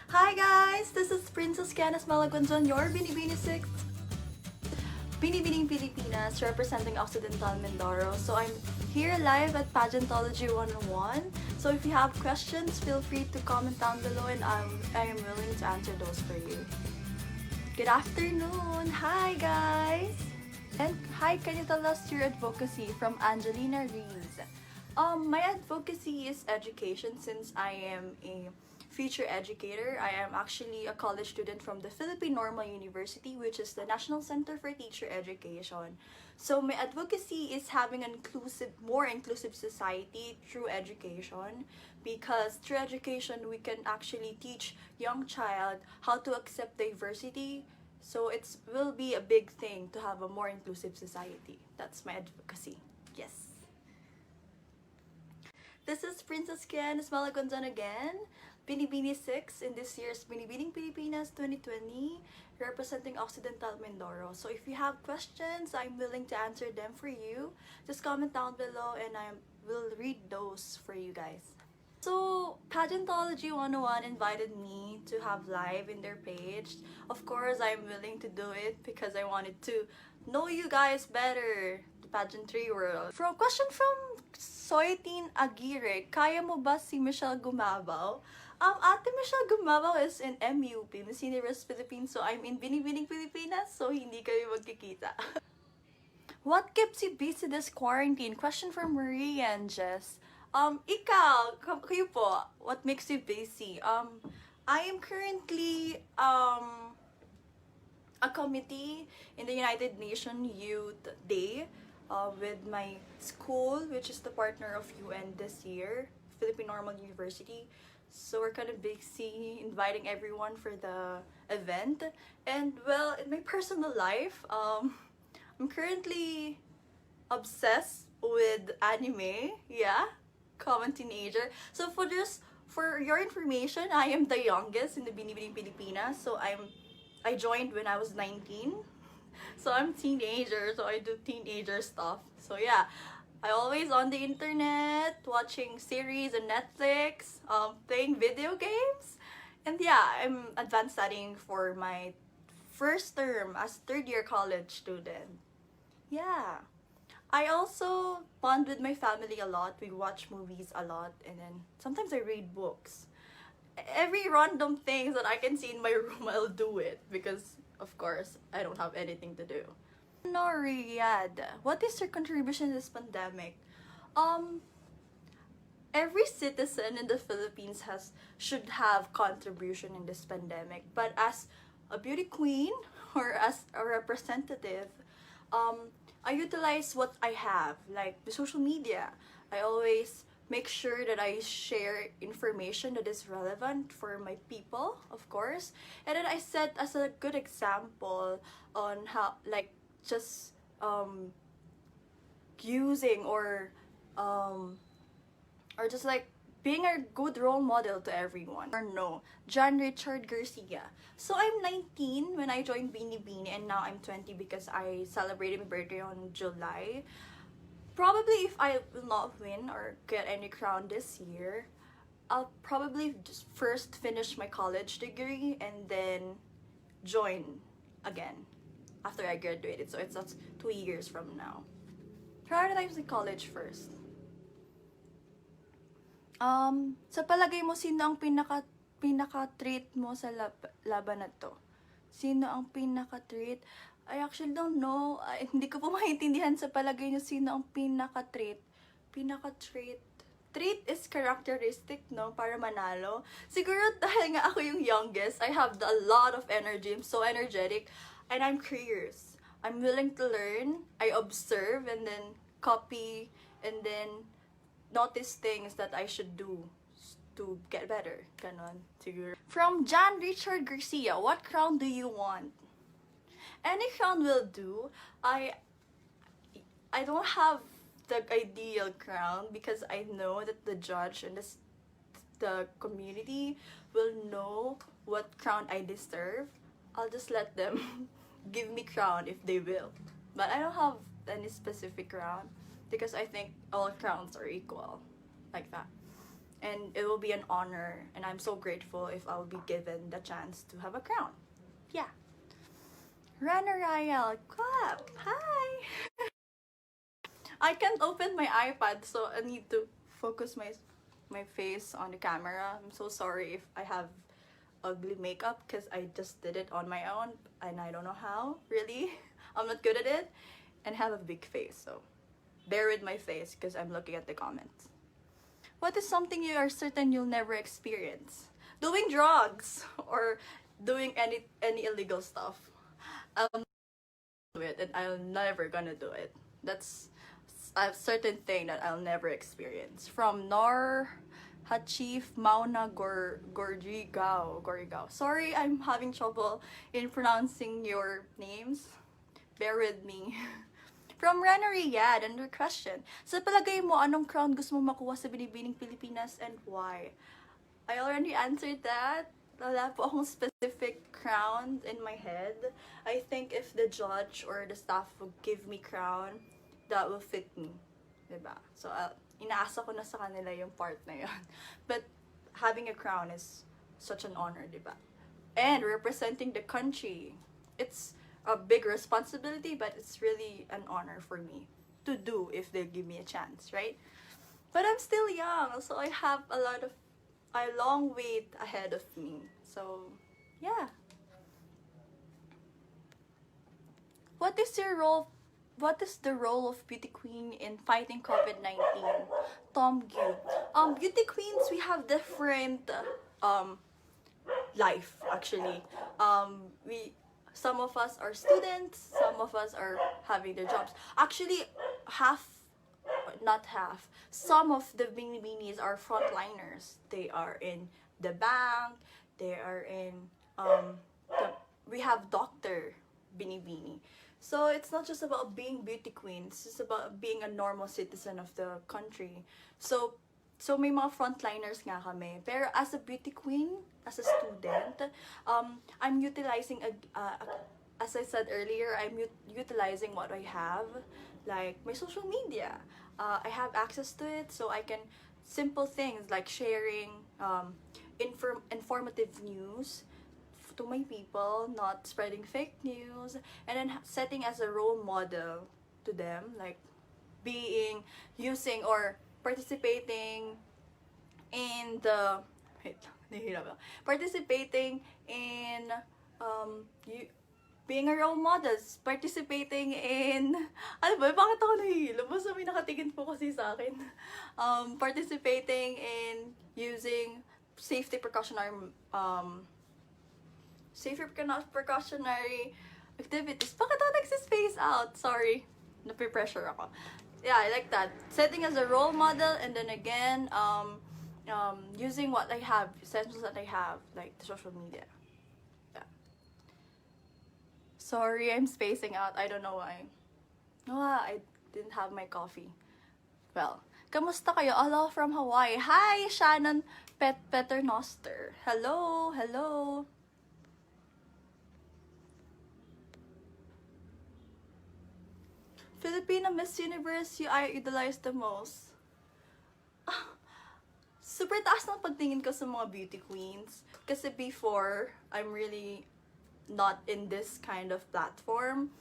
Hi guys! This is Princess Kien Guanzon, your Binibining Pilipinas, representing Occidental Mindoro. So I'm here live at Pageantology 101. So if you have questions, feel free to comment down below and I am willing to answer those for you. Good afternoon! Hi guys! And hi, can you tell us your advocacy from Angelina Reeves? My advocacy is education since I am a future educator. I am actually a college student from the Philippine Normal University, which is the National Center for Teacher Education. So my advocacy is having an more inclusive society through education, because through education we can actually teach young child how to accept diversity. So it will be a big thing to have a more inclusive society. That's my advocacy. Yes. This is Princess Kien Guanzon again, Binibini 6 in this year's Binibining Pilipinas 2020, representing Occidental Mindoro. So if you have questions, I'm willing to answer them for you. Just comment down below and I will read those for you guys. So, Pageantology 101 invited me to have live in their page. Of course, I'm willing to do it because I wanted to know you guys better, the pageantry world. Question from Soytin Aguirre, kaya mo ba si Michelle Gumabaw? Ate Michelle Gumabaw is in MUP, Miss Universe Philippines, so I'm in Binibining Pilipinas, so hindi kayo magkikita. What keeps you busy this quarantine? Question from Marie and Jess. Kayo po, what makes you busy? I am currently, a committee in the United Nations Youth Day with my school, which is the partner of UN this year, Philippine Normal University. So we're kind of busy inviting everyone for the event. And well, in my personal life, I'm currently obsessed with anime. Yeah, common teenager. So for your information, I am the youngest in the Binibining Pilipinas. So I joined when I was 19. So I'm teenager, so I do teenager stuff. So yeah, I always on the internet, watching series on Netflix, playing video games. And yeah, I'm advanced studying for my first term as third year college student. Yeah. I also bond with my family a lot. We watch movies a lot, and then sometimes I read books. Every random things that I can see in my room, I'll do it because, of course, I don't have anything to do. No, Riyadh, what is your contribution to this pandemic? Um, every citizen in the Philippines should have contribution in this pandemic. But as a beauty queen or as a representative, I utilize what I have, like the social media. I always make sure that I share information that is relevant for my people, of course. And then I set as a good example on how, like, just using or just like being a good role model to everyone. Or no, John Richard Garcia. So I'm 19 when I joined Binibini, and now I'm 20 because I celebrated my birthday on July. Probably if I will not win or get any crown this year, I'll probably just first finish my college degree and then join again after I graduated. So that's 2 years from now. Prioritize the college first. Sa palagay mo, sino ang pinaka-treat mo sa laban na to? Sino ang pinaka-treat? I actually don't know. Hindi ko po maintindihan sa palagay niyo sino ang pinaka-treat. Pinaka-treat. Treat is characteristic, no? Para manalo. Siguro dahil nga ako yung youngest, I have a lot of energy. I'm so energetic. And I'm curious. I'm willing to learn. I observe and then copy and then notice things that I should do to get better. Ganon. Siguro. From John Richard Garcia, what crown do you want? Any crown will do. I don't have the ideal crown because I know that the judge and the community will know what crown I deserve. I'll just let them give me crown if they will. But I don't have any specific crown because I think all crowns are equal. Like that. and it will be an honor, and I'm so grateful if I'll be given the chance to have a crown. Yeah. Rana Rael, clap! Hi! I can't open my iPad, so I need to focus my face on the camera. I'm so sorry if I have ugly makeup because I just did it on my own and I don't know how, really. I'm not good at it and have a big face, so bear with my face because I'm looking at the comments. What is something you are certain you'll never experience? Doing drugs or doing any illegal stuff. I'll do it and I'm never gonna do it. That's a certain thing that I'll never experience. From Nor Hachif Mauna Gorigao. Sorry, I'm having trouble in pronouncing your names. Bear with me. From Rana Riyadh, another question. Sa palagay mo, anong crown gusto mo makuha sa Binibining Pilipinas and why? I already answered that. Wala po akong specific crown in my head. I think if the judge or the staff will give me crown, that will fit me. Diba? So, inaasa ko na sa kanila yung part na yun. But having a crown is such an honor, diba? And representing the country, it's a big responsibility, but it's really an honor for me to do if they give me a chance, right? But I'm still young, so I have a long wait ahead of me. So, yeah. What is the role of beauty queen in fighting COVID-19? Tom Gu. Beauty queens, we have different life actually. Some of us are students, some of us are having their jobs. Actually, not half. Some of the binibinis are frontliners. They are in the bank, they are in we have doctor binibini. So it's not just about being beauty queens, it's about being a normal citizen of the country. So may mga frontliners nga kami. Pero as a beauty queen, as a student, I'm utilizing, as I said earlier, I'm utilizing what I have, like my social media. I have access to it, so I can, simple things like sharing informative news to my people, not spreading fake news, and then setting as a role model to them, like using or participating in the participating in being a role model, participating in ano ba, bakit ako nahihilo? Basta may nakatingin po kasi sa akin. Participating in using safety precautionary activities. Bakit ako nagsispace out? Sorry, nape-pressure ako. Yeah, I like that. Setting as a role model, and then again, using what I have, essentials that I have, like the social media. Yeah. Sorry, I'm spacing out. I don't know why. I didn't have my coffee. Well, kamusta kayo? Hello from Hawaii. Hi, Shannon Peternoster. Hello. Filipina Miss Universe, I idolize the most. Super taas ng pagtingin ko sa mga beauty queens. Kasi before, I'm really not in this kind of platform.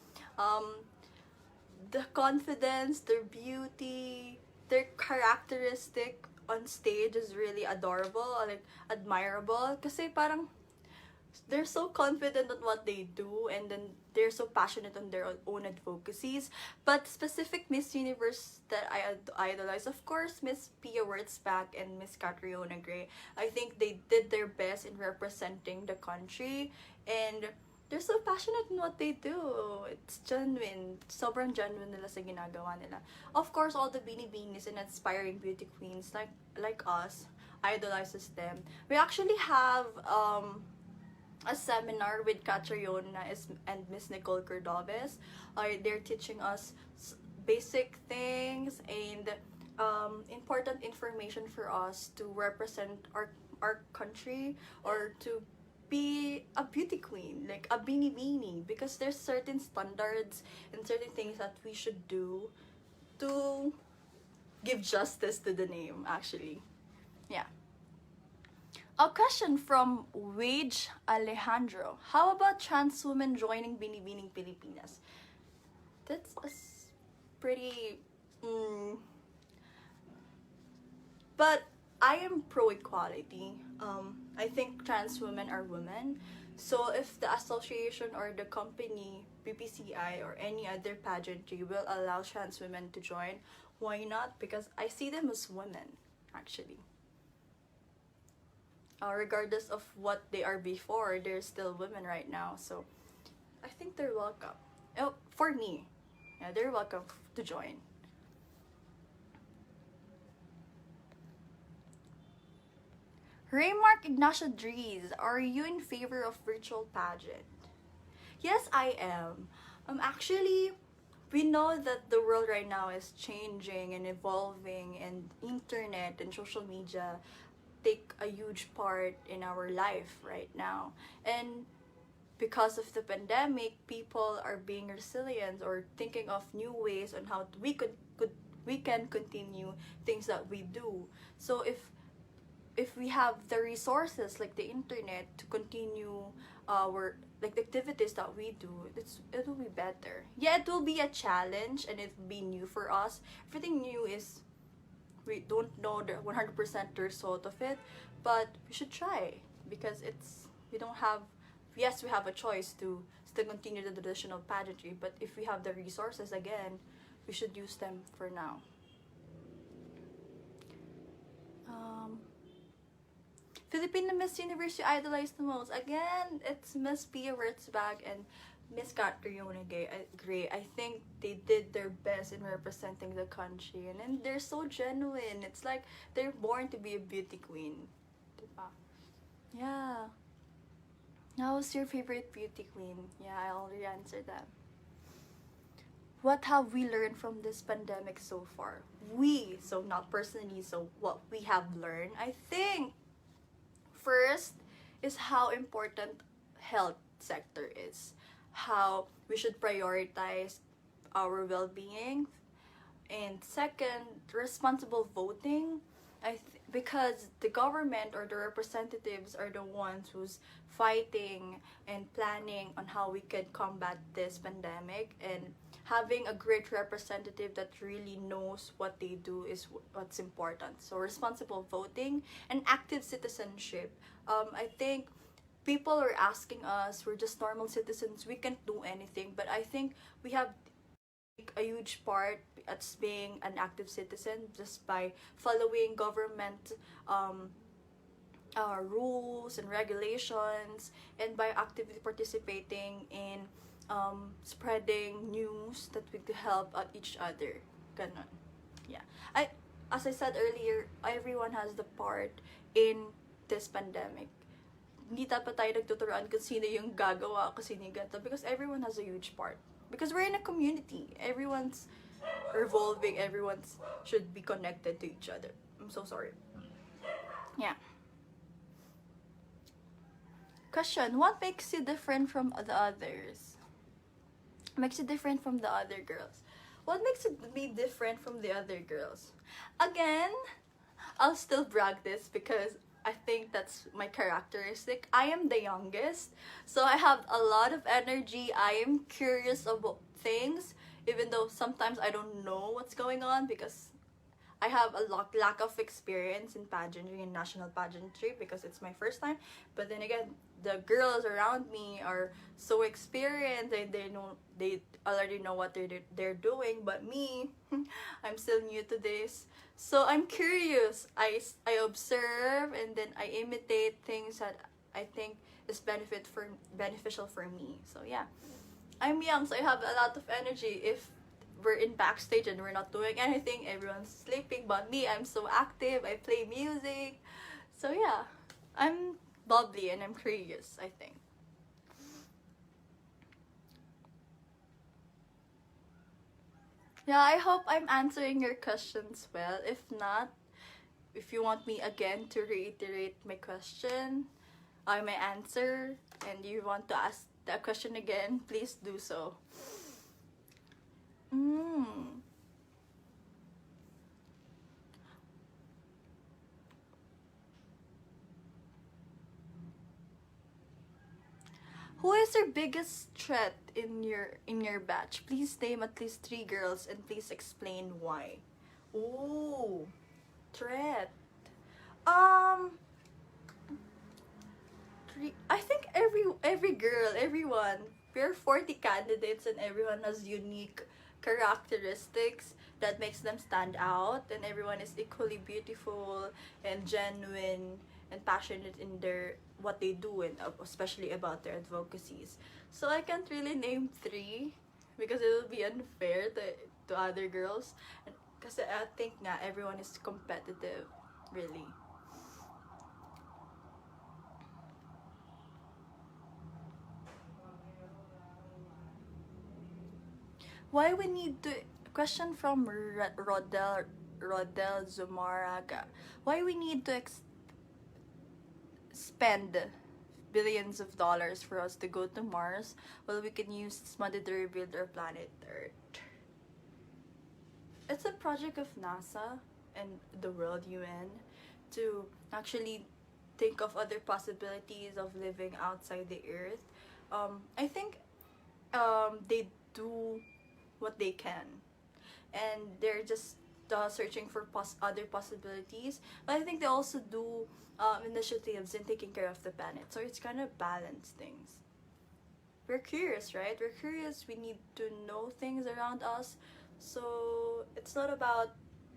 The confidence, their beauty, their characteristic on stage is really adorable, like admirable. Kasi parang they're so confident on what they do, and then they're so passionate on their own advocacies. But specific Miss Universe that I idolize, of course, Miss Pia Wurtzbach and Miss Catriona Gray. I think they did their best in representing the country, and they're so passionate in what they do. It's genuine. Sobrang genuine nila sa ginagawa nila. Of course, all the binibinis and aspiring beauty queens like us idolizes them. We actually have a seminar with Catriona and Miss Nicole Cordobes. They're teaching us basic things and important information for us to represent our country, or to be a beauty queen, like a binibini, because there's certain standards and certain things that we should do to give justice to the name, actually. Yeah. A question from Wage Alejandro. How about trans women joining Binibining Pilipinas? That's pretty... Mm, but I am pro equality. I think trans women are women. So if the association or the company, BPCI or any other pageantry will allow trans women to join, why not? Because I see them as women, actually. Regardless of what they are before, they're still women right now. So I think they're welcome. Oh, for me, yeah, they're welcome to join. Raymark Ignacio Dries, are you in favor of virtual pageant? Yes, I am. Actually, we know that the world right now is changing and evolving, and internet and social media take a huge part in our life right now. And because of the pandemic, people are being resilient or thinking of new ways on how we can continue things that we do. So if we have the resources like the internet to continue our like the activities that we do, it will be better. Yeah, it will be a challenge and it will be new for us. Everything new is, we don't know the 100% result of it, but we should try because it's, we don't have, yes, we have a choice to still continue the traditional pageantry, but if we have the resources again, we should use them for now. Filipino Miss Universe you idolize the most? Again, it's Miss Pia Wurtzbach and Miss Catriona Gray. I think they did their best in representing the country, and they're so genuine. It's like they're born to be a beauty queen. Diba? Yeah. Now, who's your favorite beauty queen? Yeah, I already answered that. What have we learned from this pandemic so far? So not personally, so what we have learned, I think first is how important health sector is, how we should prioritize our well-being, and second, responsible voting. Because the government or the representatives are the ones who's fighting and planning on how we could combat this pandemic, and having a great representative that really knows what they do is what's important. So responsible voting and active citizenship. I think people are asking us, we're just normal citizens, we can't do anything, but I think we have a huge part at being an active citizen just by following government rules and regulations, and by actively participating in spreading news that we could help out each other. Ganon. Yeah. As I said earlier, everyone has the part in this pandemic. Hindi dapat tayo nagtuturuan kung sino yung gagawa, kung sino yung ganito, because everyone has a huge part. Because we're in a community. Everyone's revolving. Everyone's should be connected to each other. I'm so sorry. Yeah. Question, what makes you different from the others? Makes you different from the other girls? What makes me different from the other girls? Again, I'll still brag this because I think that's my characteristic. I am the youngest, so I have a lot of energy. I am curious about things, even though sometimes I don't know what's going on because I have a lack of experience in pageantry and national pageantry because it's my first time. But then again, the girls around me are so experienced. They already know what they're doing. But me, I'm still new to this. So I'm curious. I observe and then I imitate things that I think is beneficial for me. So yeah, I'm young, so I have a lot of energy. If we're in backstage and we're not doing anything, everyone's sleeping, but me, I'm so active, I play music. So yeah, I'm bubbly and I'm curious, I think. Yeah, I hope I'm answering your questions well. If not, if you want me again to reiterate my question, my answer, and you want to ask that question again, please do so. Who is your biggest threat in your batch? Please name at least 3 girls and please explain why. Ooh, threat. Um, I think every girl, everyone, we're 40 candidates and everyone has unique characteristics that makes them stand out, and everyone is equally beautiful and genuine and passionate in their what they do, and especially about their advocacies. So I can't really name 3 because it will be unfair to other girls, because I think nga everyone is competitive, really. Why we need to question from Rodel Zumaraga. Why we need to spend billions of dollars for us to go to Mars while we can use this money to rebuild our planet Earth? It's a project of NASA and the World UN to actually think of other possibilities of living outside the Earth. I think they do what they can, and they're just searching for other possibilities, but I think they also do initiatives in taking care of the planet, so it's kind of balance things. We're curious, right? We're curious, we need to know things around us, so it's not about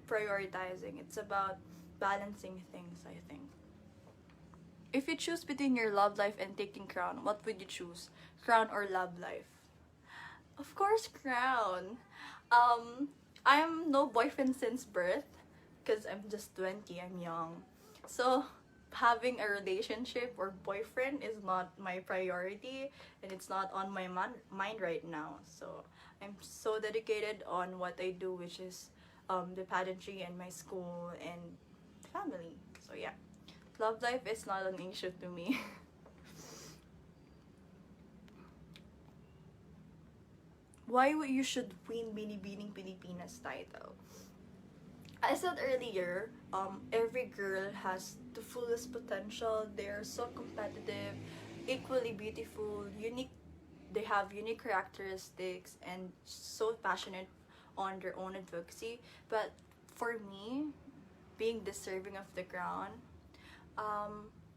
prioritizing, it's about balancing things, I think. If you choose between your love life and taking crown, what would you choose? Crown or love life? Of course, crown. I'm no boyfriend since birth because I'm just 20, I'm young. So, having a relationship or boyfriend is not my priority, and it's not on my mind right now. So, I'm so dedicated on what I do, which is the pageantry and my school and family. So, yeah. Love life is not an issue to me. Why you should win Binibining Pilipinas title? I said earlier, every girl has the fullest potential. They're so competitive, equally beautiful, unique. They have unique characteristics and so passionate on their own advocacy. But for me, being deserving of the crown,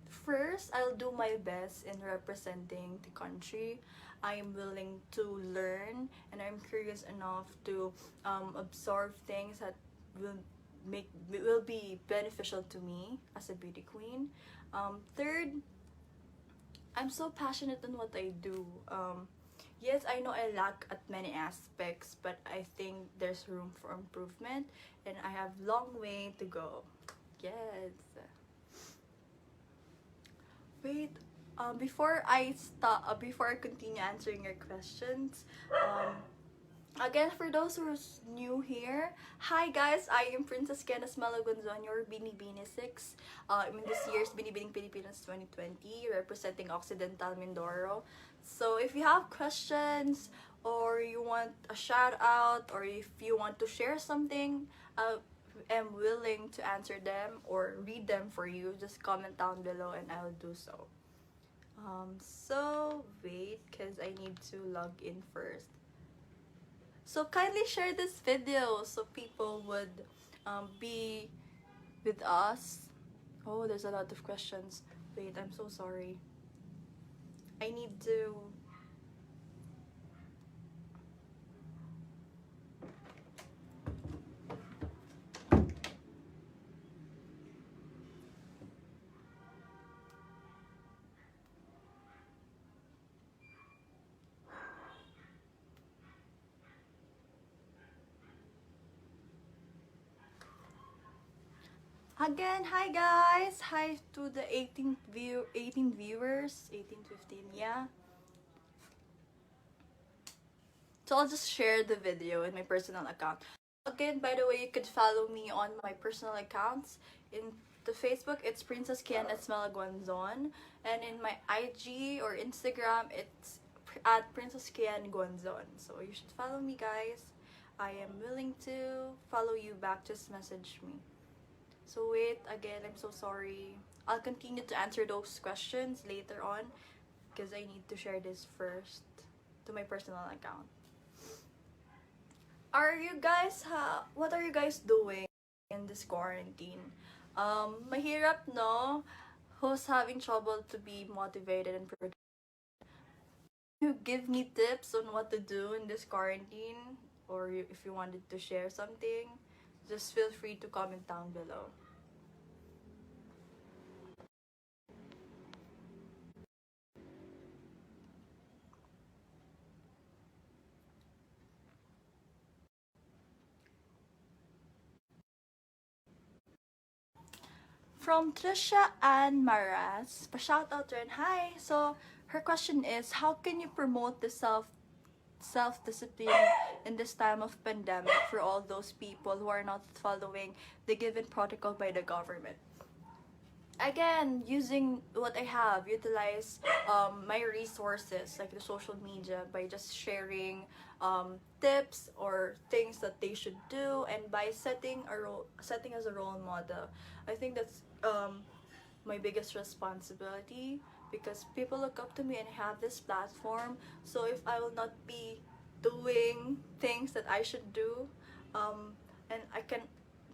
first, I'll do my best in representing the country. I am willing to learn, and I'm curious enough to absorb things that will will be beneficial to me as a beauty queen. Third, I'm so passionate in what I do. Yes, I know I lack at many aspects, but I think there's room for improvement, and I have long way to go. Yes. Wait, before I continue answering your questions, again, for those who's new here, hi guys, I am Princess Kien Guanzon, your Binibini 6. In this year's Binibining Pilipinas 2020, representing Occidental Mindoro. So if you have questions, or you want a shout out, or if you want to share something, I am willing to answer them or read them for you. Just comment down below and I'll do so. So wait, cause I need to log in first. So kindly share this video so people would be with us. Oh, there's a lot of questions. Wait, I'm so sorry. I need to... Again, hi guys! Hi to the 18 viewers, 18, 15, yeah. So I'll just share the video in my personal account. Again, by the way, you could follow me on my personal accounts. In the Facebook, it's Princess Kien Guanzon, and in my IG or Instagram, it's at Princess Kien Guanzon. So you should follow me, guys. I am willing to follow you back. Just message me. So wait, again, I'm so sorry. I'll continue to answer those questions later on. because I need to share this first to my personal account. What are you guys doing in this quarantine? Mahirap, no? Who's having trouble to be motivated and productive? You give me tips on what to do in this quarantine, or if you wanted to share something, just feel free to comment down below. From Trisha Ann Maras, pa-shout out to her. Hi! So, her question is, how can you promote the self-discipline in this time of pandemic for all those people who are not following the given protocol by the government? Again, using what I have, utilize my resources like the social media by just sharing tips or things that they should do, and by setting as a role model. I think that's my biggest responsibility, because people look up to me and have this platform. So if I will not be doing things that I should do, and I can,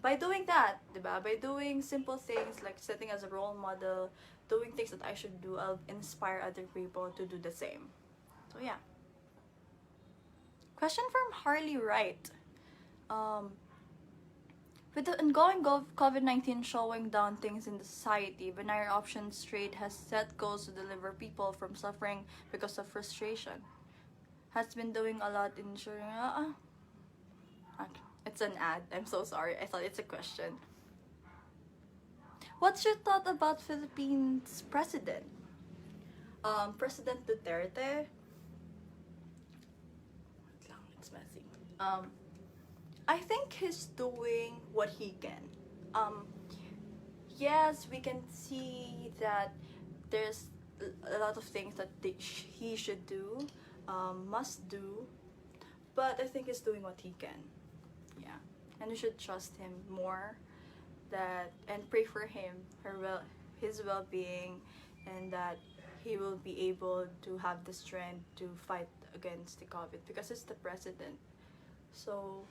by doing that, diba? By doing simple things like setting as a role model, doing things that I should do, I'll inspire other people to do the same. So yeah. Question from Harley Wright. With the ongoing COVID-19 showing down things in the society, Binary Options Trade has set goals to deliver people from suffering because of frustration. Has been doing a lot in ensuring... it's an ad. I'm so sorry. I thought it's a question. What's your thought about Philippines president? President Duterte. It's messy. I think he's doing what he can. Yes, we can see that there's a lot of things that he should do, must do, but I think he's doing what he can. Yeah, and we should trust him more, and pray for him, his well-being, and that he will be able to have the strength to fight against the COVID, because it's the president. So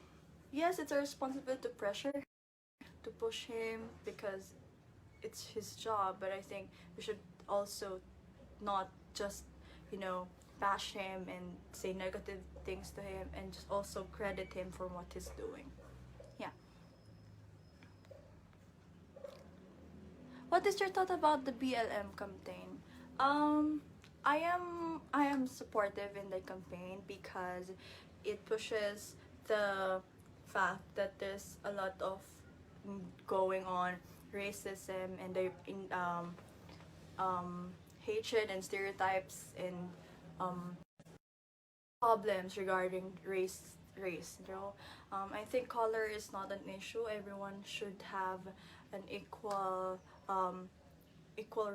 yes, it's our responsibility to pressure, to push him, because it's his job. But I think we should also not just, bash him and say negative things to him, and just also credit him for what he's doing. Yeah. What is your thought about the BLM campaign? I am supportive in the campaign, because it pushes the fact that there's a lot of going on racism and the hatred and stereotypes and problems regarding race. I think color is not an issue. Everyone should have an equal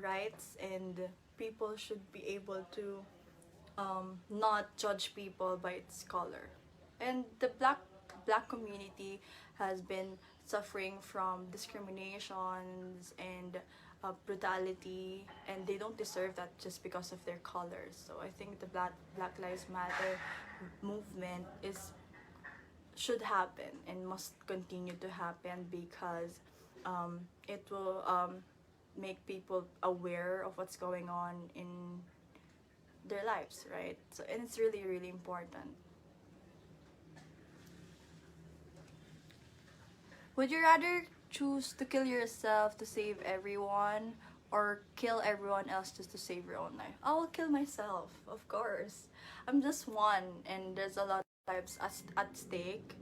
rights, and people should be able to not judge people by its color. And the black community has been suffering from discriminations and brutality, and they don't deserve that just because of their colors. So I think the Black Lives Matter movement should happen and must continue to happen, because it will make people aware of what's going on in their lives, right? So, and it's really, really important. Would you rather choose to kill yourself to save everyone, or kill everyone else just to save your own life? I will kill myself, of course. I'm just one, and there's a lot of lives at stake.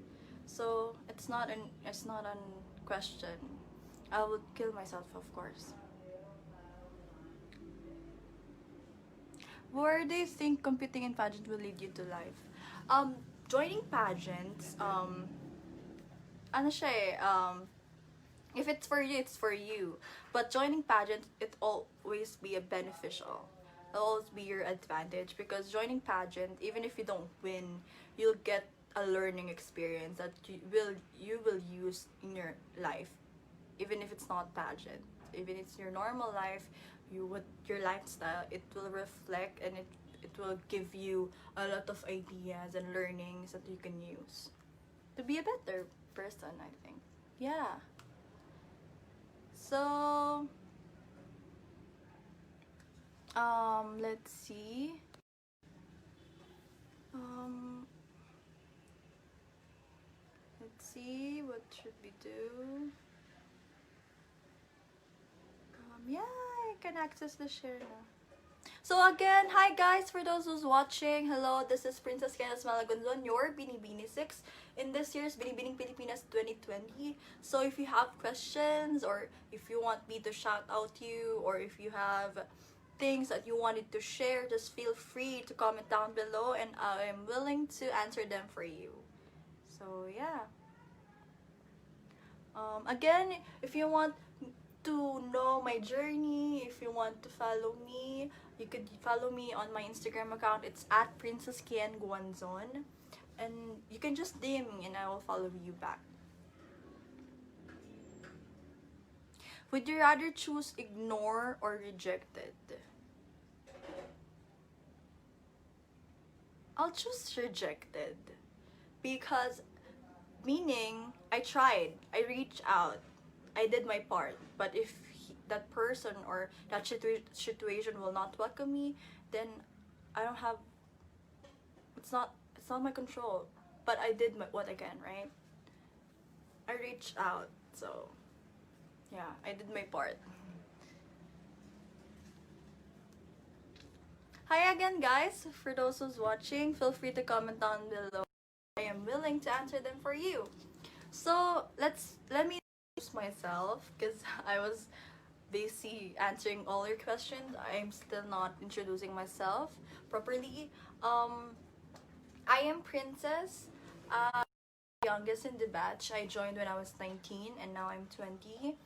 So it's not an question. I would kill myself, of course. Where do you think competing in pageant will lead you to life? Joining pageants, if it's for you, it's for you. But joining pageants, it always be a beneficial. It'll always be your advantage, because joining pageant, even if you don't win, you'll get a learning experience that you will use in your life, even if it's not pageant. Even if it's your normal life, with your lifestyle, it will reflect, and it will give you a lot of ideas and learnings that you can use to be a better person, I think. Yeah. So, let's see. Um, let's see, what should we do? Yeah, I can access the share now. So again, hi guys, for those who's watching, hello, this is Princess Kien Guanzon, your Binibini 6 in this year's Binibining Pilipinas 2020. So if you have questions, or if you want me to shout out you, or if you have things that you wanted to share, just feel free to comment down below, and I am willing to answer them for you. So yeah. Again, if you want to know my journey, if you want to follow me, you could follow me on my Instagram account. It's at Princess Kien Guanzon. And you can just DM me and I will follow you back. Would you rather choose ignore or rejected? I'll choose rejected. Because, meaning, I tried. I reached out. I did my part. But if that person or that situation will not welcome me, then I don't have, it's not my control. But I did what I can, right? I reached out, so yeah, I did my part. Hi again, guys. For those who's watching, feel free to comment down below. I am willing to answer them for you. So let me introduce myself, because I was busy answering all your questions. I'm still not introducing myself properly. I am Princess, youngest in the batch. I joined when I was 19 and now I'm 20.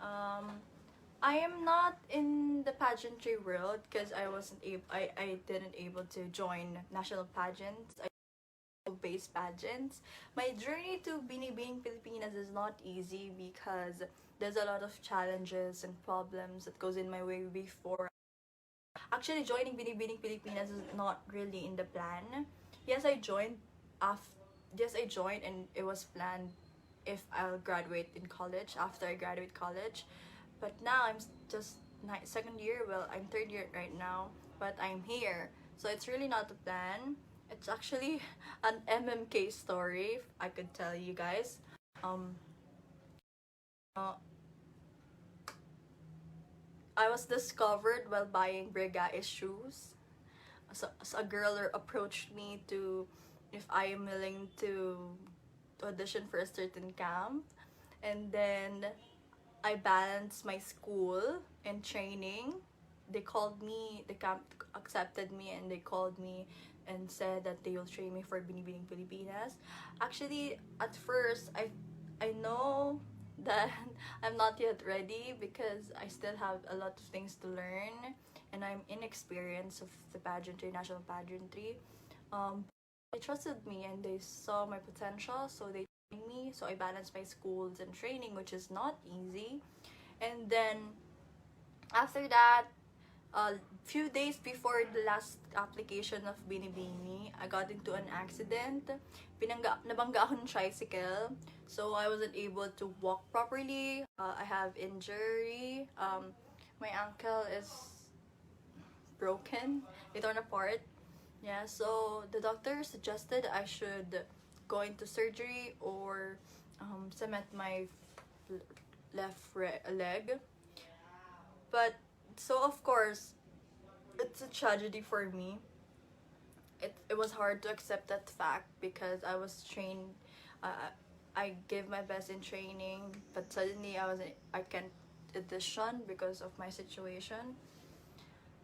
I am not in the pageantry world because I didn't able to join national pageants. Based pageants. My journey to Binibining Pilipinas is not easy because there's a lot of challenges and problems that goes in my way before. Actually, joining Binibining Pilipinas is not really in the plan. Yes, I joined and it was planned if I'll graduate in college, after I graduate college. But now I'm just second year, well, I'm third year right now, but I'm here. So it's really not a plan. It's actually an MMK story, if I could tell you guys. Uh, I was discovered while buying Bregae shoes. So a girl approached me to if I am willing to audition for a certain camp, and then I balanced my school and training. They called me, the camp accepted me, and they called me and said that they will train me for Binibining Pilipinas. Actually, at first, I know that I'm not yet ready because I still have a lot of things to learn and I'm inexperienced of the pageantry, national pageantry. They trusted me and they saw my potential, so they trained me. So I balanced my schools and training, which is not easy. And then after that, a few days before the last application of Binibini, I got into an accident. Nabangga ako ng tricycle, so I wasn't able to walk properly. I have injury. My ankle is broken. It torn apart. Yeah, so the doctor suggested I should go into surgery or cement my left leg. But so of course, it's a tragedy for me. It was hard to accept that fact because I was trained. I gave my best in training, but suddenly I can't audition because of my situation.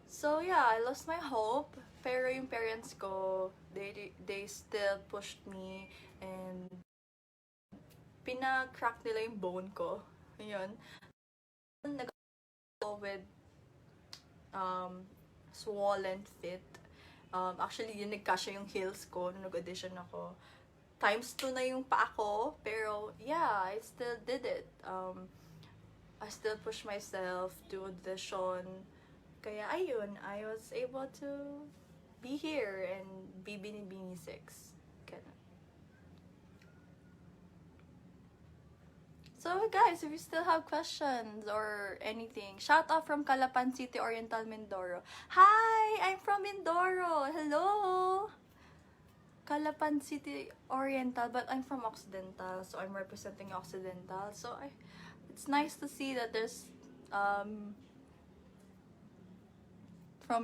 So yeah, I lost my hope. Pero yung parents ko, they still pushed me and pina-crack nila yung bone ko. Yun. Nag-go with swollen feet. Actually, yun nagkasya yung heels ko nung nag-audition ako. Times 2 na yung paa ko, pero yeah, I still did it. I still pushed myself to audition. Kaya ayun, I was able to be here and be Binibini 6. Ganun. So guys, if you still have questions or anything, shout out from Calapan City, Oriental, Mindoro. Hi! I'm from Mindoro! Hello! Calapan City, Oriental, but I'm from Occidental, so I'm representing Occidental. So it's nice to see that there's from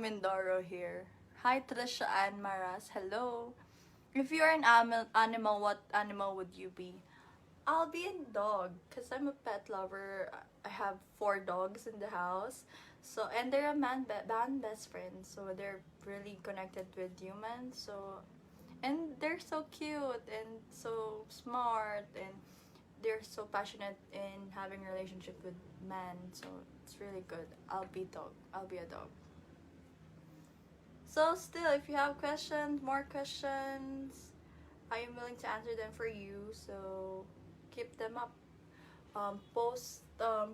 Mindoro here. Hi Trisha and Maras, hello! If you're an animal, what animal would you be? I'll be a dog because I'm a pet lover. I have 4 dogs in the house. So, and they're a band best friends. So, they're really connected with humans. So, and they're so cute and so smart. And they're so passionate in having a relationship with men. So, it's really good. I'll be dog. I'll be a dog. So, still, if you have questions, more questions, I am willing to answer them for you. So, keep them up.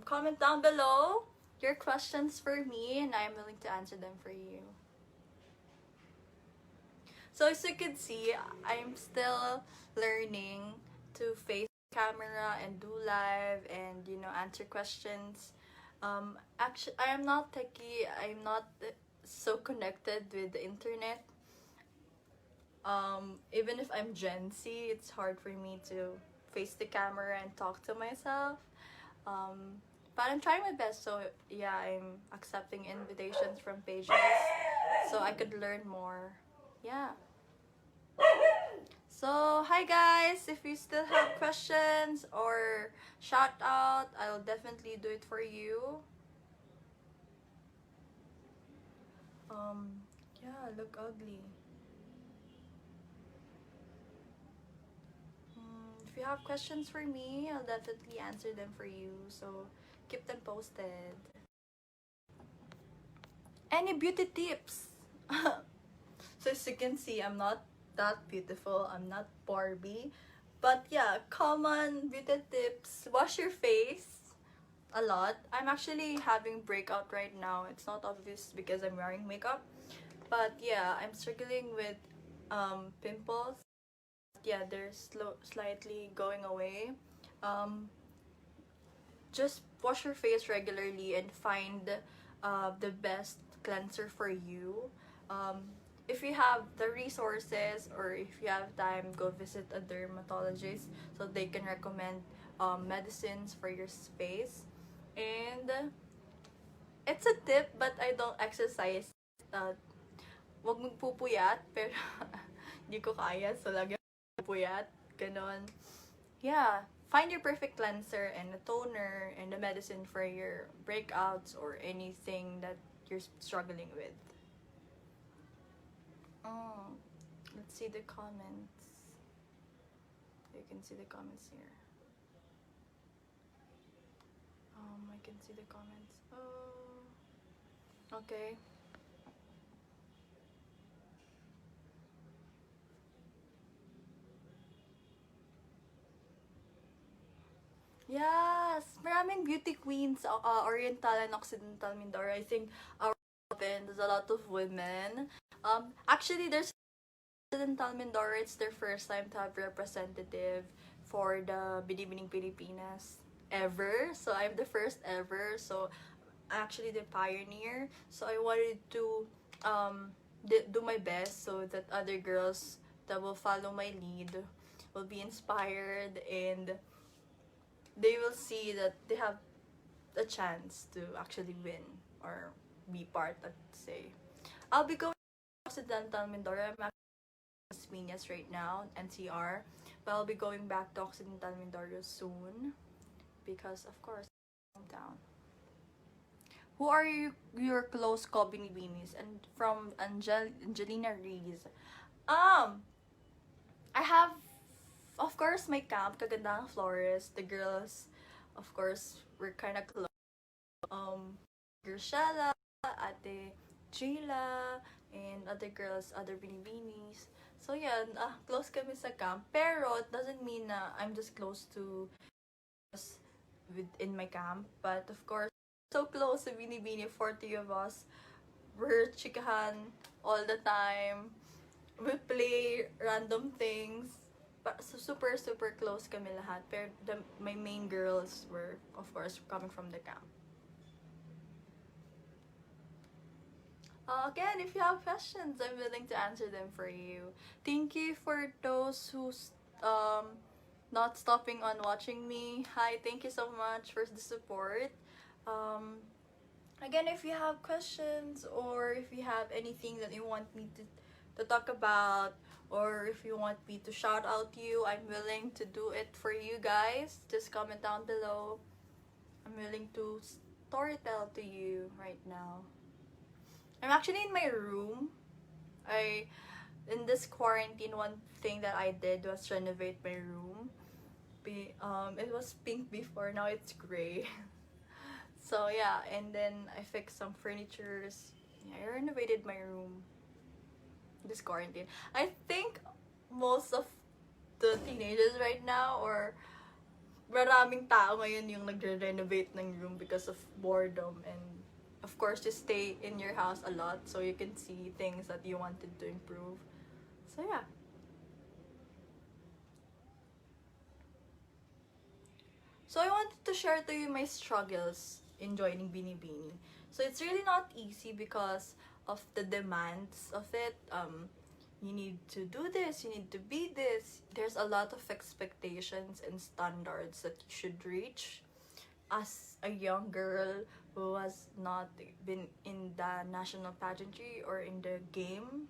Comment down below your questions for me, and I'm willing to answer them for you. So as you can see, I'm still learning to face camera and do live and answer questions. Actually, I am not techie. I'm not so connected with the internet. Even if I'm Gen Z, it's hard for me to face the camera and talk to myself. But I'm trying my best, so yeah, I'm accepting invitations from pages so I could learn more. Yeah. So, hi guys! If you still have questions or shout out, I'll definitely do it for you. Yeah, look ugly. If you have questions for me, I'll definitely answer them for you. So, keep them posted. Any beauty tips? So as you can see, I'm not that beautiful. I'm not Barbie. But yeah, common beauty tips. Wash your face a lot. I'm actually having breakout right now. It's not obvious because I'm wearing makeup. But yeah, I'm struggling with pimples. Yeah, they're slightly going away. Just wash your face regularly and find the best cleanser for you. If you have the resources or if you have time, go visit a dermatologist so they can recommend medicines for your face. And it's a tip, but I don't exercise. Wag magpupuyat, pero hindi ko kaya, so lagi puyat, ganon. Yeah, find your perfect cleanser and a toner and a medicine for your breakouts or anything that you're struggling with. Let's see the comments. You can see the comments here. I can see the comments. Oh, okay. Yes, maraming beauty queens, Oriental and Occidental Mindoro. I think there's a lot of women. Actually, there's Occidental Mindoro. It's their first time to have representative for the Binibining Pilipinas ever. So I'm the first ever. So actually the pioneer. So I wanted to do my best so that other girls that will follow my lead will be inspired and they will see that they have a chance to actually win or be part, let's say. I'll be going to Occidental Mindoro. I'm actually in Las Piñas right now, NCR. But I'll be going back to Occidental Mindoro soon because, of course, hometown. Who are your close ko-binibinis? And from Angelina Rees. I have, of course, my camp, Kagandang Flores. The girls, of course, we're kind of close. Gershela, Ate Sheila, and other girls, other binibinis. So yeah, close kami sa camp. Pero it doesn't mean na I'm just close to within my camp. But of course, so close to Binibini, 40 of us. we're chikahan all the time. We play random things. Super, super close kami lahat. Pero my main girls were, of course, coming from the camp. Again, if you have questions, I'm willing to answer them for you. Thank you for those who's not stopping on watching me. Hi, thank you so much for the support. Again, if you have questions or if you have anything that you want me to talk about, or if you want me to shout out you, I'm willing to do it for you guys. Just comment down below. I'm willing to storytell to you right now. I'm actually in my room. In this quarantine, one thing that I did was renovate my room. It was pink before, now it's gray. So yeah, and then I fixed some furnitures. Yeah, I renovated my room this quarantine. I think most of the teenagers right now, or maraming tao ngayon yung nagre-renovate ng room because of boredom, and of course just stay in your house a lot so you can see things that you wanted to improve. So yeah. So I wanted to share to you my struggles in joining Binibini. So it's really not easy because of the demands of it. You need to do this, you need to be this. There's a lot of expectations and standards that you should reach. As a young girl who has not been in the national pageantry or in the game,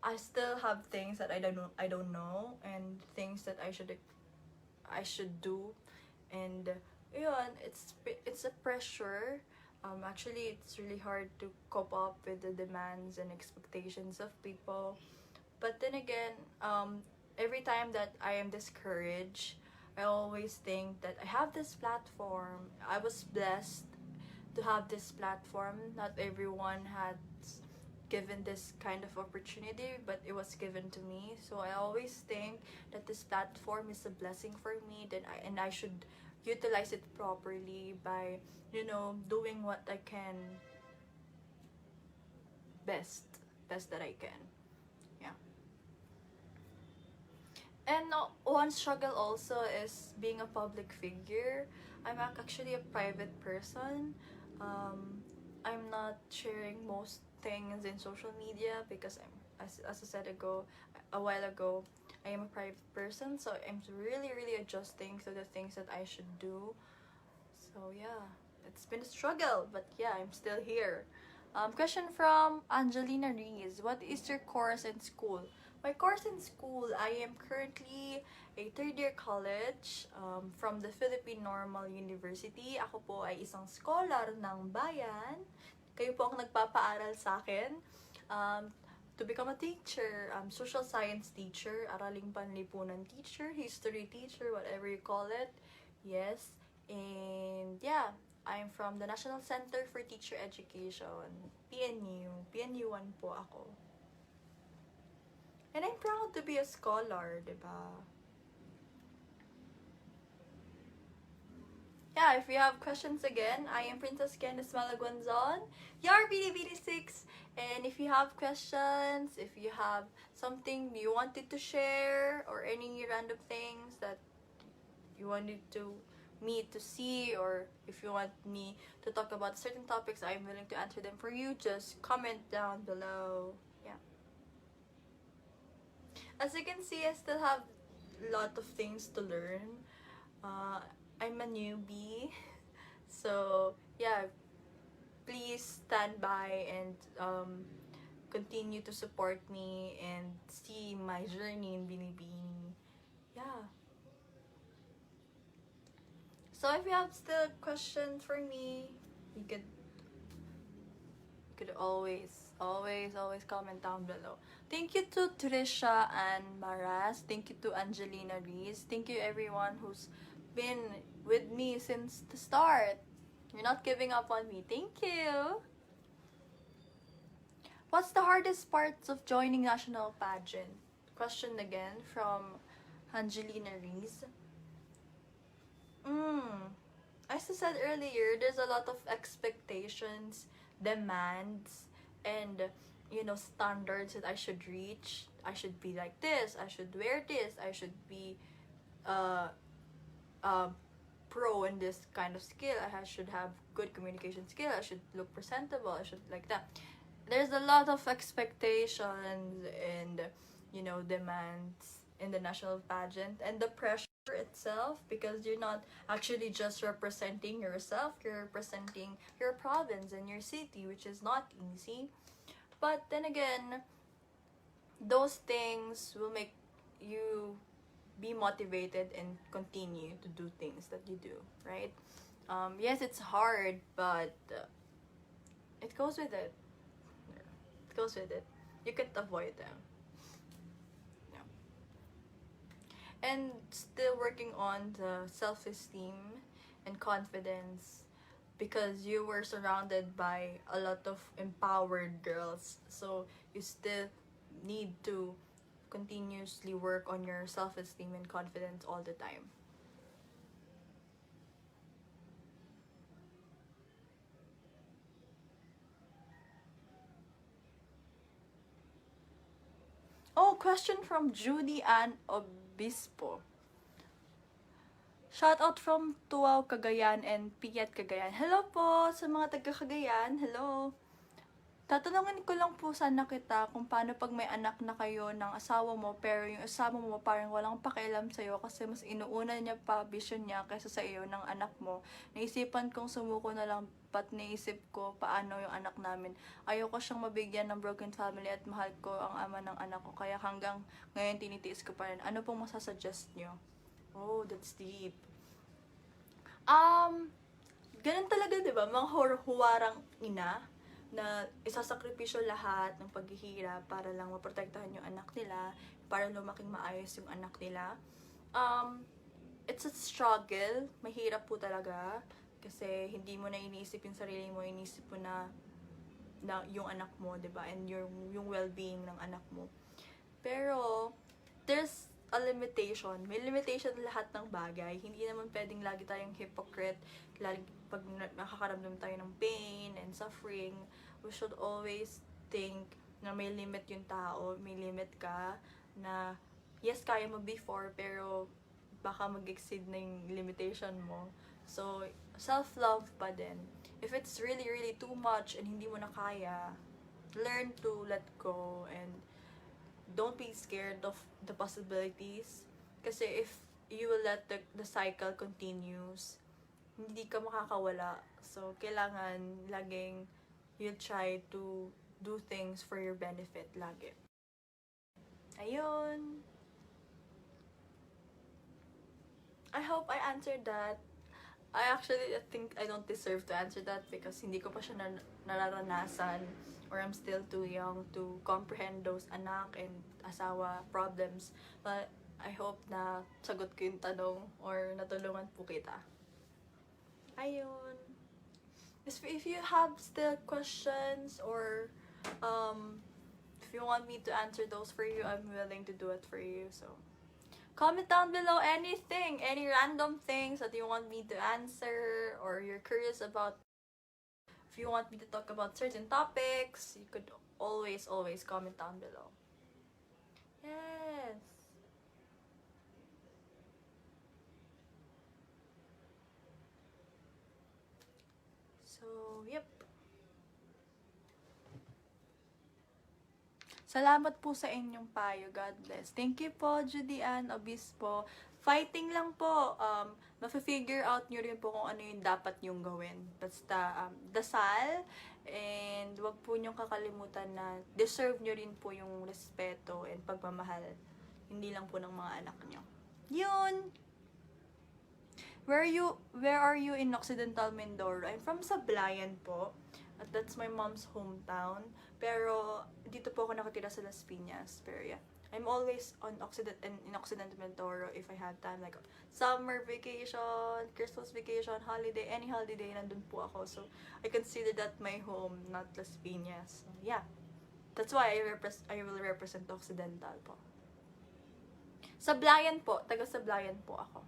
I still have things that I don't know, and things that I should do, and yun, it's a pressure. Actually, it's really hard to cope up with the demands and expectations of people. But then again, every time that I am discouraged, I always think that I have this platform. I was blessed to have this platform. Not everyone had given this kind of opportunity, but it was given to me. So I always think that this platform is a blessing for me, and I should utilize it properly by, doing what I can best that I can. Yeah. And one struggle also is being a public figure. I'm actually a private person. I'm not sharing most things in social media because as I said a while ago, I am a private person, so I'm really, really adjusting to the things that I should do. So yeah, it's been a struggle, but yeah, I'm still here. Question from Angelina Rees. What is your course in school? My course in school, I am currently a third year college from the Philippine Normal University. Ako po ay isang scholar ng bayan. Kayo po ang nagpapaaral sa akin. To become a teacher, social science teacher, araling panlipunan teacher, history teacher, whatever you call it. Yes. And yeah, I'm from the National Center for Teacher Education, PNU. PNU 1 po ako. And I'm proud to be a scholar, diba? Yeah, if you have questions again, I am Princess Kien Guanzon, your BD6. And if you have questions, if you have something you wanted to share, or any random things that you wanted me to see, or if you want me to talk about certain topics, I'm willing to answer them for you. Just comment down below. Yeah. As you can see, I still have a lot of things to learn. I'm a newbie. So, yeah, please stand by and continue to support me and see my journey in Binibini. Yeah. So if you have still questions for me, you could always comment down below. Thank you to Trisha and Maras. Thank you to Angelina Rees. Thank you everyone who's been with me since the start. You're not giving up on me. Thank you. What's the hardest parts of joining national pageant? Question again from Angelina Rees. As I said earlier, there's a lot of expectations, demands and, standards that I should reach. I should be like this, I should wear this, I should be uh, uh, pro in this kind of skill, should have good communication skill, I should look presentable, I should like that. There's a lot of expectations and, demands in the national pageant, and the pressure itself, because you're not actually just representing yourself, you're representing your province and your city, which is not easy. But then again, those things will make you be motivated and continue to do things that you do, right? Yes, it's hard, but it goes with it. It goes with it. You can't avoid them. Yeah. And still working on the self-esteem and confidence, because you were surrounded by a lot of empowered girls. So you still need to continuously work on your self-esteem and confidence all the time. Oh, question from Judy Ann Obispo. Shoutout from Tuaw, Cagayan and Piat, Cagayan. Hello po sa mga taga Cagayan. Hello. Tatanungin ko lang po sana kita kung paano pag may anak na kayo ng asawa mo, pero yung asawa mo parang walang pakialam sa'yo kasi mas inuuna niya pa vision niya kaysa sa iyo ng anak mo. Naisipan kong sumuko na lang, pat naisip ko paano yung anak namin. Ayoko siyang mabigyan ng broken family at mahal ko ang ama ng anak ko. Kaya hanggang ngayon tinitiis ko pa rin. Ano pong masasuggest nyo? Oh, that's deep. Ganun talaga, diba? Mga huwarang ina na isasakripisyo lahat ng paghihirap para lang maprotektahan yung anak nila, para lumaking maayos yung anak nila. It's a struggle. Mahirap po talaga. Kasi hindi mo na iniisip yung sarili mo, iniisip mo na yung anak mo, diba? And yung well-being ng anak mo. Pero, there's a limitation. May limitation lahat ng bagay. Hindi naman pwedeng lagi tayong hypocrite. Lagi pag nakakaramdam tayo ng pain and suffering, we should always think na may limit yung tao, may limit ka, na yes, kaya mo before, pero baka mag-exceed na yung limitation mo. So, self-love pa din. If it's really, really too much and hindi mo na kaya, learn to let go and don't be scared of the possibilities. Kasi if you will let the cycle continues, hindi ka makakawala. So, kailangan laging you'll try to do things for your benefit lagi. Ayun. I hope I answered that. I think I don't deserve to answer that because hindi ko pa siya nararanasan, or I'm still too young to comprehend those anak and asawa problems. But I hope na sagot ko yung tanong or natulungan po kita. Ayun. If you have still questions or if you want me to answer those for you, I'm willing to do it for you. So comment down below anything, any random things that you want me to answer or you're curious about. If you want me to talk about certain topics, you could always comment down below. Yes. So, yep. Salamat po sa inyong payo. God bless. Thank you po, Judy Ann Obispo. Fighting lang po. Mafe-figure out nyo rin po kung ano yung dapat nyong gawin. Basta, dasal. And wag po nyong kakalimutan na deserve nyo rin po yung respeto and pagmamahal. Hindi lang po ng mga anak nyo. Yun! Where are you in Occidental, Mindoro? I'm from Sablayan po. At that's my mom's hometown. Pero, dito po ako nakatira sa Las Piñas. Pero yeah, I'm always in Occidental Mindoro if I have time. Like, summer vacation, Christmas vacation, holiday, any holiday, nandun po ako. So, I consider that my home, not Las Piñas. So, yeah. That's why I will represent Occidental po. Sablayan po. Taga Sablayan po ako.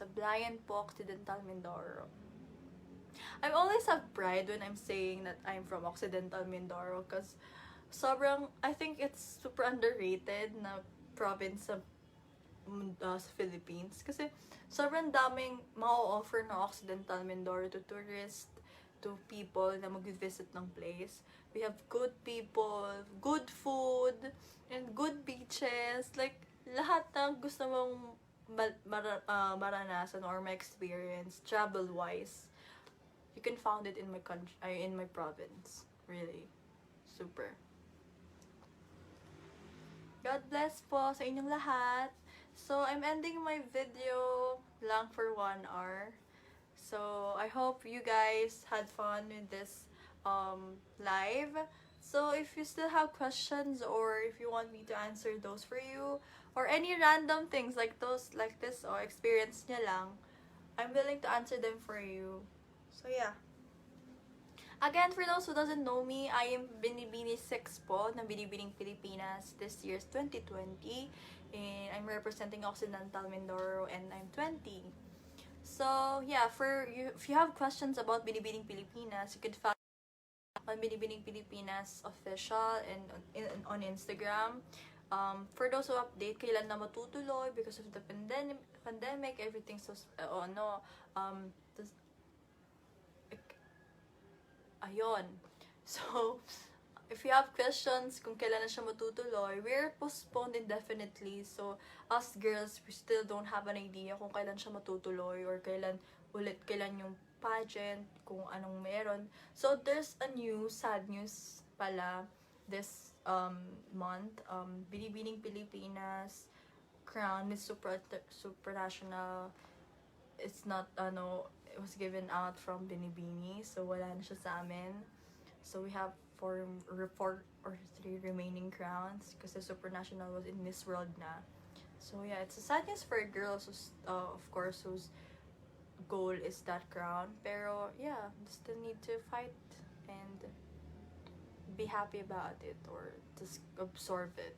Sablayan po, Occidental Mindoro. I always have pride when I'm saying that I'm from Occidental Mindoro because I think it's super underrated na province sa Philippines. Kasi sobrang daming ma-offer na Occidental Mindoro to tourists, to people na mag-visit ng place. We have good people, good food, and good beaches. Like, lahat ng gusto mong maranasan or ma-experience travel-wise, you can find it in my country, in my province. Really. Super. God bless po sa inyong lahat. So, I'm ending my video lang for 1 hour. So, I hope you guys had fun with this live. So, if you still have questions or if you want me to answer those for you, or any random things like this, or experience nyo lang, I'm willing to answer them for you. So, yeah. Again, for those who doesn't know me, I am Binibini 6 po ng Binibining Pilipinas. This year's 2020. And I'm representing Occidental Mindoro and I'm 20. So, yeah, if you have questions about Binibining Pilipinas, you could follow on Binibining Pilipinas official and on Instagram. For those who update kailan na matutuloy because of the pandemic, everything's so, ayun. So, if you have questions kung kailan na siya matutuloy, we're postponed indefinitely. So, us girls, we still don't have an idea kung kailan siya matutuloy or kailan yung pageant, kung anong meron. So, there's a sad news pala this month. Binibining Pilipinas crown Miss Supranational. It's not, it was given out from Binibini. So, wala na siya sa amin. So, we have 4 or 3 remaining crowns kasi Supranational was in Miss World na. So, yeah, it's a sad news for girls who's, of course, whose goal is that crown. Pero, yeah, still need to fight and be happy about it or just absorb it.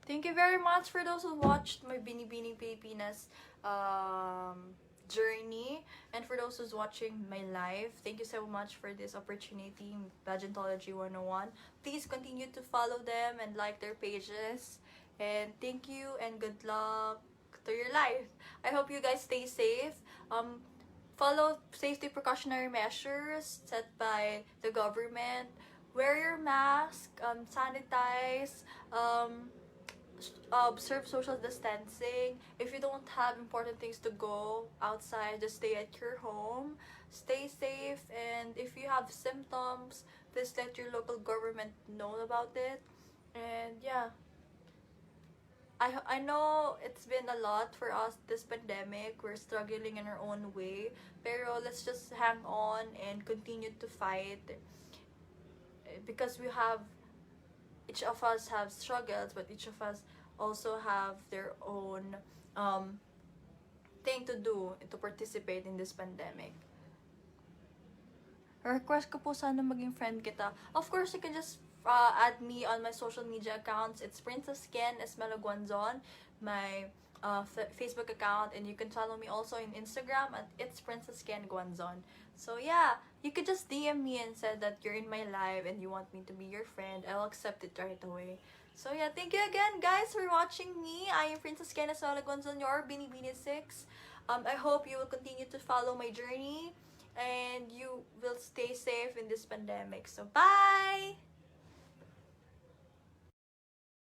Thank you very much for those who watched my Binibining Pilipinas journey, and for those who's watching my live, thank you so much for this opportunity, Pageantology 101. Please continue to follow them and like their pages, and thank you and good luck to your life. I hope you guys stay safe. Follow safety precautionary measures set by the government. Wear your mask, sanitize, observe social distancing. If you don't have important things to go outside, just stay at your home. Stay safe, and if you have symptoms, please let your local government know about it. And yeah, I know it's been a lot for us this pandemic. We're struggling in our own way, pero let's just hang on and continue to fight, because each of us have struggles, but each of us also have their own thing to do to participate in this pandemic. Request ko po sana maging friend kita. Of course, you can just add me on my social media accounts. It's Princess Kien Guanzon, my Facebook account, and you can follow me also in Instagram at It's Princess Kien Guanzon. So yeah, you could just DM me and say that you're in my live and you want me to be your friend. I'll accept it right away. So yeah, thank you again guys for watching me. I am Princess Kien Guanzon, your Binibini 6. I hope you will continue to follow my journey and you will stay safe in this pandemic. So bye!